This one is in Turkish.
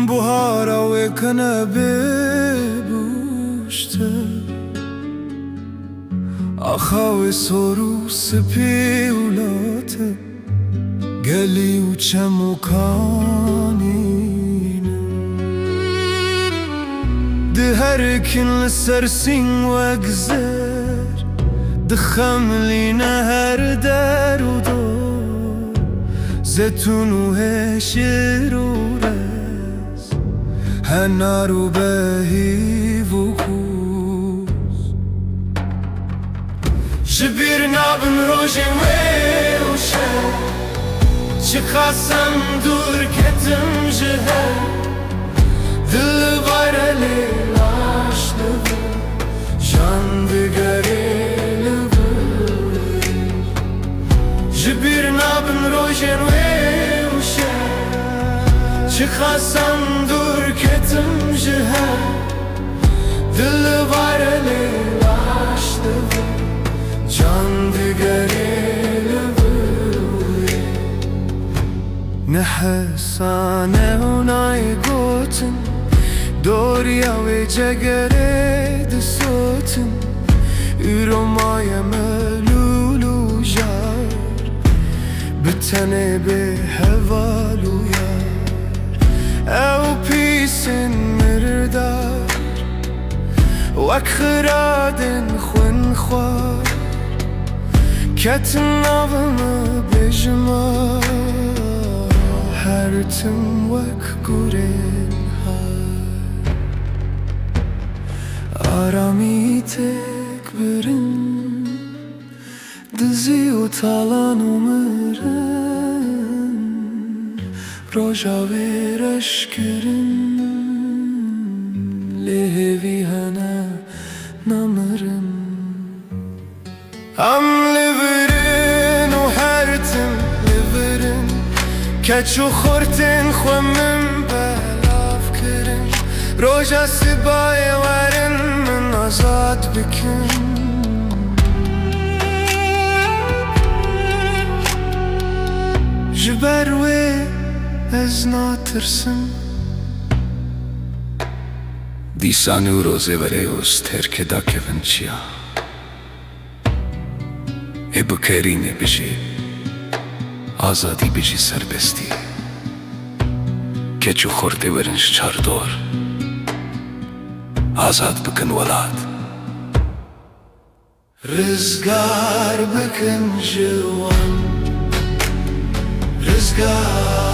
Buhara ve kanabe buşte Akha ve soru sepi ulate Geli u çemukanine De herkin sersin ve gzer De xemline her der u dor Zetun u heşir u rez Henar u behiv u kuz Jibir nabın rojim ve u şer Çıkasam dur ketim jiher Dil vareli laşlı Can digereli Jibir nabın rojin ve u şer Çıkasam dur ketim jiher Dil vareli laşlı Can digereli Nehesane unay gotin Dorya ve cegere de sotin Üromaya melulu jar Bitene be hevalu yar Ev pisin mirdar Wek khradin khun khwar Ketin avımı bejmar Her tim wek gurin har Arami tek birin Dizi utalan umarın Roja ve reşkirin Lehevi hana namırın Am liverin u her tim liverin Keçu xortin xwemim belav kirin Roja sibay warin min azad bikin Jiber wê ez natirsim Dîsanî û rozê vereyos terke dakevin çiya E bikerîne bijî Azadî bijî serbestî Keçû xortê werin ji çardor Azad bikin welat Rizgar bikin ji wan Rizgar